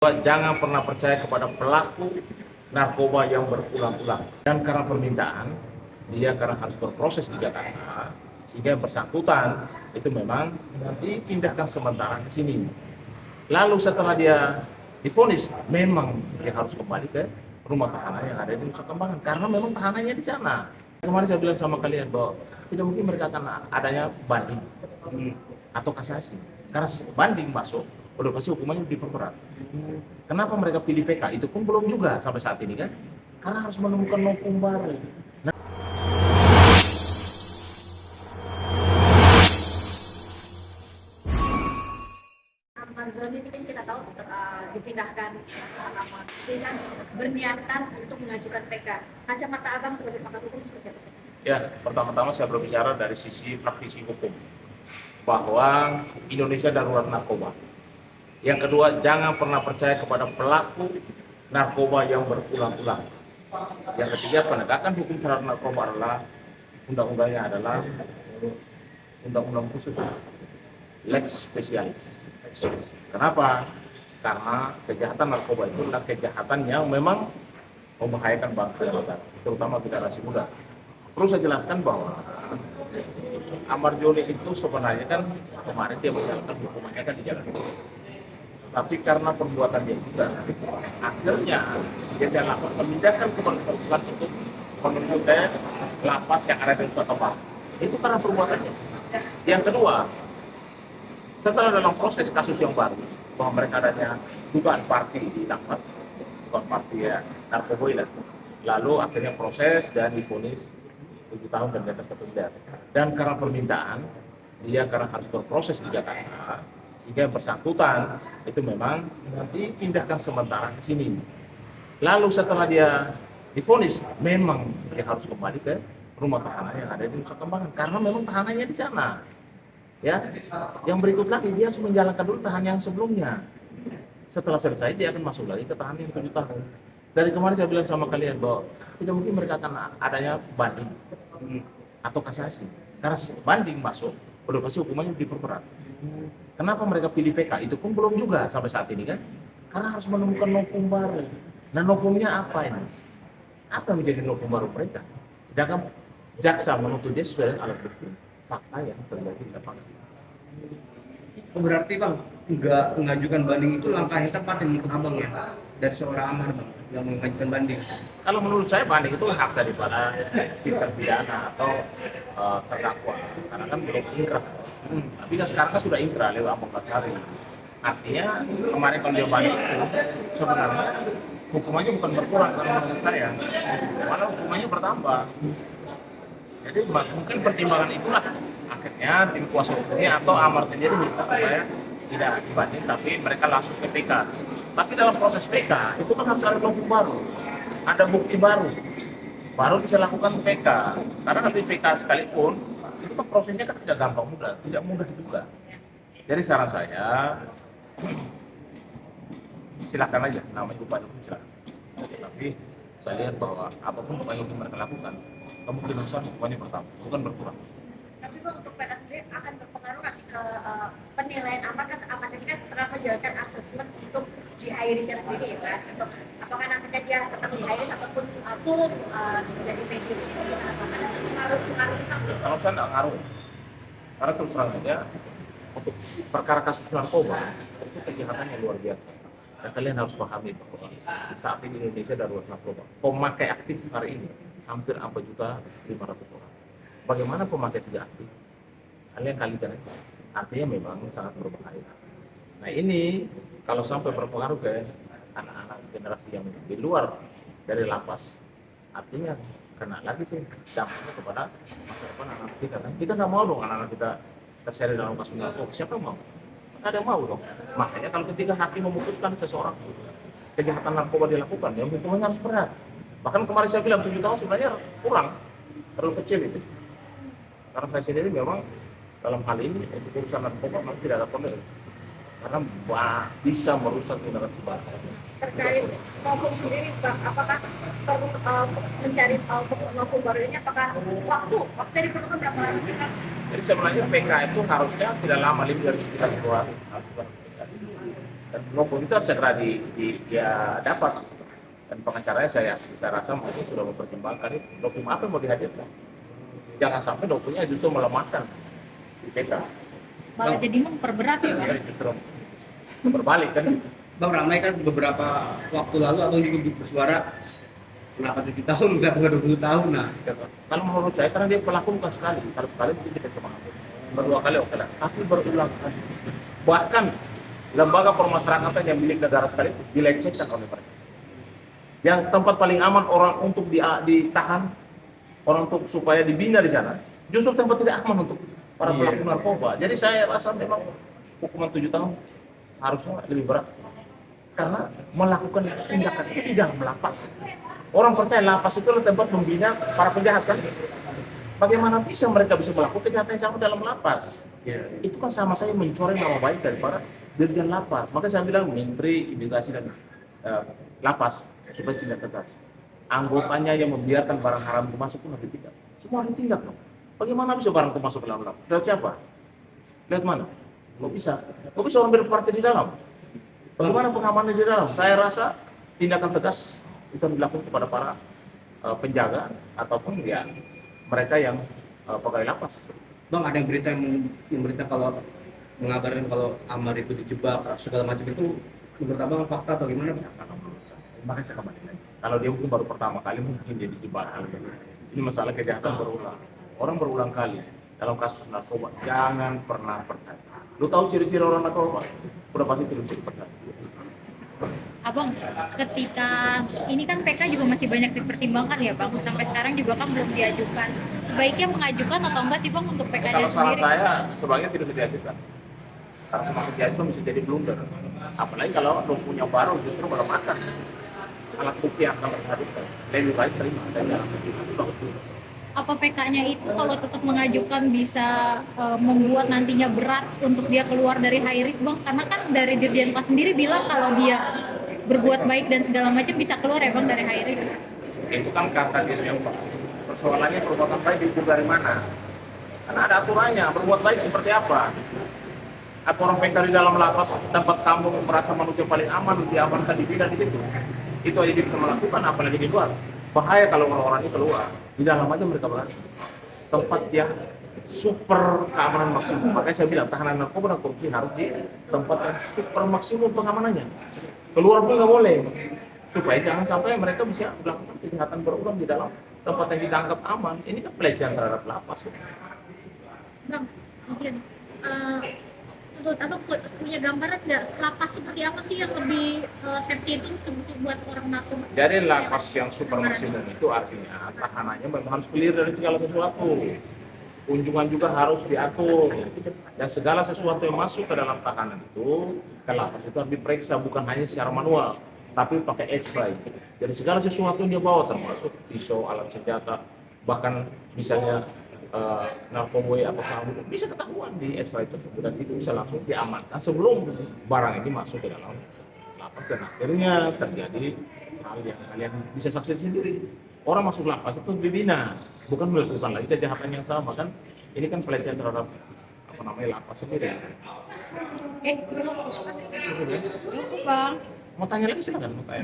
Jangan pernah percaya kepada pelaku narkoba yang berulang-ulang. Dan karena permintaan, dia karena harus berproses di Jakarta, sehingga yang bersangkutan itu memang dipindahkan sementara ke sini. Lalu setelah dia divonis, memang dia harus kembali ke rumah tahanan yang ada di Nusa Kambangan, karena memang tahanannya di sana. Kemarin saya bilang sama kalian bahwa tidak mungkin mereka akan adanya banding atau kasasi. Karena banding masuk, udah pasti hukumannya diperberat. Kenapa mereka pilih PK? Itu pun belum juga sampai saat ini kan? Karena harus menemukan novum baru. Nah, Marzoni ini kan kita tahu dipindahkan dengan berniatan untuk mengajukan PK. Kacamata abang sebagai pakar hukum seperti apa sih? ya, pertama-tama saya berbicara dari sisi praktisi hukum bahwa Indonesia darurat narkoba. Yang kedua, jangan pernah percaya kepada pelaku narkoba yang berulang-ulang. Yang ketiga, penegakan hukum terhadap narkoba adalah undang-undangnya adalah undang-undang khusus, lex specialis. Kenapa? Karena kejahatan narkoba itu adalah kejahatan yang memang membahayakan bangsa dan negara, terutama generasi muda. Perlu saya jelaskan bahwa Amar Joni itu sebenarnya kan kemarin dia menjalankan hukumannya kan di Jakarta. Tapi karena perbuatan dia juga, akhirnya dia dilakukan memindahkan keberatan untuk menuju ke lapas yang ada di Nusa Kambangan. Itu karena perbuatannya. Yang kedua, setelah dalam proses kasus yang baru, bahwa mereka adanya dugaan parti di lapas, bukan parti ya narkoba, lalu akhirnya proses dan divonis 7 tahun dan di atas 1 miliar. Dan karena permintaan, dia karena harus berproses di Jakarta, sehingga yang bersangkutan itu memang dipindahkan sementara ke sini. Lalu setelah dia divonis, memang dia harus kembali ke rumah tahanan yang ada di Nusa Kambangan, karena memang tahanannya di sana. Ya, yang berikut lagi dia harus menjalankan dulu tahanan yang sebelumnya. Setelah selesai dia akan masuk lagi ke tahanan yang 7 tahun. Dari kemarin saya bilang sama kalian bahwa tidak mungkin mereka akan adanya banding atau kasasi. Karena banding masuk, udah pasti hukumannya diperberat. Kenapa mereka pilih PK? Itu pun belum juga sampai saat ini kan? Karena harus menemukan novum baru. Nah, novumnya apa ini? Apa yang menjadi novum baru mereka? Sedangkan jaksa menuntut dia sesuai dengan alat bukti fakta yang terjadi di lapangan. Berarti bang, nggak mengajukan banding itu langkah yang tepat yang menurut abang ya dari seorang Amar bang yang mengajukan banding. Kalau menurut saya banding itu hak daripada si terpidana atau terdakwa, karena kan belum ingkrah. Tapi kan sekarang kan sudah ingkrah lewat 14 hari. Artinya kemarin kalau dia banding itu sebenarnya hukumannya bukan berkurang kalau menurut saya, malah hukumannya bertambah. Jadi mungkin pertimbangan itulah akhirnya tim kuasa hukumnya atau Amar sendiri minta supaya tidak dibanding tapi mereka langsung ke PK. Tapi dalam proses PK itu kan harus ada novum baru, ada bukti baru bisa lakukan PK. Karena nanti PK sekalipun itu kan prosesnya kan tidak gampang mudah, tidak mudah juga. Jadi saran saya silakan aja namanya upaya hukum silakan. Tapi saya lihat bahwa apapun upaya hukum mereka lakukan, kemungkinan besar hukumannya bertambah, bukan berkurang. Tapi bang, untuk PK sendiri akan berpengaruh nggak sih ke penilaian Amar kan ini kan setelah menjalankan asesmen untuk G-Irisnya sendiri ya kan? Untuk apakah nantinya dia tetap di Iris ataupun turut menjadi medium? Apakah ada pengaruh itu? Kalau saya nggak ngaruh, karena terus terang aja untuk perkara kasus narkoba itu kejahatannya luar biasa. Dan kalian harus pahami bahwa saat ini Indonesia darurat narkoba. Pemakai aktif hari ini hampir 4.500.000 orang. Bagaimana pemakai tidak aktif? Kalian kalikan aja. Artinya memang sangat berbahaya. Nah ini kalau sampai berpengaruh ke anak-anak generasi yang di luar dari lapas, artinya kena lagi tuh dampaknya kepada masa depan anak kita kan. Kita nggak mau dong anak-anak kita terseret dalam kasus narkoba. Siapa yang mau? Nggak ada yang mau dong. Makanya kalau ketika hakim memutuskan seseorang kejahatan narkoba dilakukan, ya hukumannya harus berat. Bahkan kemarin saya bilang 7 tahun sebenarnya kurang, terlalu kecil itu. Karena saya sendiri memang dalam hal ini untuk urusan narkoba memang tidak ada problem. Karena bisa merusak generasi bangsa. Terkait novum sendiri bang, apakah perlu mencari novum baru ini? Apakah waktu yang diperlukan berapa lama sih bang? Jadi sebenarnya PK itu harusnya tidak lama, lebih dari sekitar 2 hari. Dan novum itu harus segera dia dapat. Dan pengacaranya saya rasa mungkin sudah mempertimbangkan itu novum apa yang mau dihadirkan. Jangan sampai novumnya justru melemahkan BPK. Malah jadi memperberat ya Bang. Jadi justru berbalik kan. Bang, ramai kan beberapa waktu lalu abang juga bersuara kenapa 7 tahun, kenapa nggak 20 tahun. Nah, Kalau menurut saya karena dia pelaku bukan sekali, kalau sekali mungkin kita cuma berdua kali oke lah, tapi berulang kali. Bahkan lembaga permasyarakatan yang milik negara sekali itu dilecehkan oleh mereka. Yang tempat paling aman orang untuk ditahan, orang untuk supaya dibina di sana, justru tempat tidak aman untuk para pelaku narkoba. Jadi saya rasa memang hukuman 7 tahun harusnya lebih berat karena melakukan tindakan itu di dalam lapas. Orang percaya lapas itu adalah tempat membina para penjahat kan? Bagaimana bisa mereka bisa melakukan kejahatan yang sama dalam lapas? Itu kan sama saya mencoreng nama baik dari para dirjen lapas. Maka saya bilang Menteri Imigrasi dan lapas supaya tindak tegas. Anggotanya yang membiarkan barang haram itu masuk pun harus ditindak. Semua harus ditindak dong. Bagaimana bisa barang itu masuk ke dalam lapas? Lewat siapa? Lewat mana? Kok bisa? Kok bisa orang berparti di dalam? Bagaimana pengamanannya di dalam? Saya rasa tindakan tegas itu dilakukan kepada para penjaga ataupun ya mereka yang pegawai lapas. Bang, ada yang berita kalau mengabarkan kalau Amar itu dijebak segala macam itu, menurut abang fakta atau gimana? Makanya saya kembali lagi. Kalau dia mungkin baru pertama kali mungkin dia dijebak. Ini masalah kejahatan berulang. Orang berulang kali dalam kasus narkoba jangan pernah percaya. Lu tahu ciri-ciri orang narkoba? Udah pasti tidak bisa dipercaya. Abang, ketika ini kan PK juga masih banyak dipertimbangkan ya Bang, sampai sekarang juga kan belum diajukan. Sebaiknya mengajukan atau enggak sih Bang untuk PK Kalau saran sendiri? saya sebaiknya tidak diajukan. Karena semakin diajukan bisa jadi blunder. Apalagi kalau punya baru justru melemahkan alat bukti yang akan dihadirkan. Lebih baik terima dan jangan terima. Itu bagus dulu. Apa PK-nya itu kalau tetap mengajukan bisa membuat nantinya berat untuk dia keluar dari high risk Bang? Karena kan dari Dirjen Pas sendiri bilang kalau dia berbuat baik dan segala macam bisa keluar ya Bang dari high risk. Itu kan kata Dirjen Pas. Persoalannya perbuatan baik diukur dari mana? Karena ada aturannya, berbuat baik seperti apa? Atau orang pesta di dalam lapas tempat kamu merasa manusia paling aman, diamankan, dibina di situ. Itu aja dia bisa melakukan, apalagi di luar. Bahaya kalau orang-orang itu keluar. Di dalam aja mereka berada. Tempat yang super keamanan maksimum. Makanya saya bilang tahanan narkoba dan korupsi harus di tempat yang super maksimum pengamanannya. Keluar pun nggak boleh. Supaya jangan sampai mereka bisa melakukan kejahatan berulang di dalam tempat yang kita anggap aman. Ini kan pelecehan terhadap lapas. Bang, mungkin menurut Abang punya gambaran nggak lapas seperti apa sih yang lebih safety itu seperti buat orang narkoba? Jadi lapas yang super maksimum itu artinya tahanannya memang harus clear dari segala sesuatu. Kunjungan juga harus diatur. Dan segala sesuatu yang masuk ke dalam tahanan itu, ke lapas itu harus diperiksa bukan hanya secara manual, tapi pakai X-ray. Jadi segala sesuatu yang dia bawa termasuk pisau, alat senjata, bahkan misalnya narkoba atau sabu bisa ketahuan di X-ray tersebut dan itu bisa langsung diamankan sebelum barang ini masuk ke dalam lapas dan akhirnya terjadi hal yang kalian bisa saksikan sendiri. Orang masuk lapas itu dibina, bukan melakukan lagi kejahatan yang sama kan. Ini kan pelecehan terhadap lapas sendiri. Cukup Bang. Mau tanya lagi silakan. Mau tanya.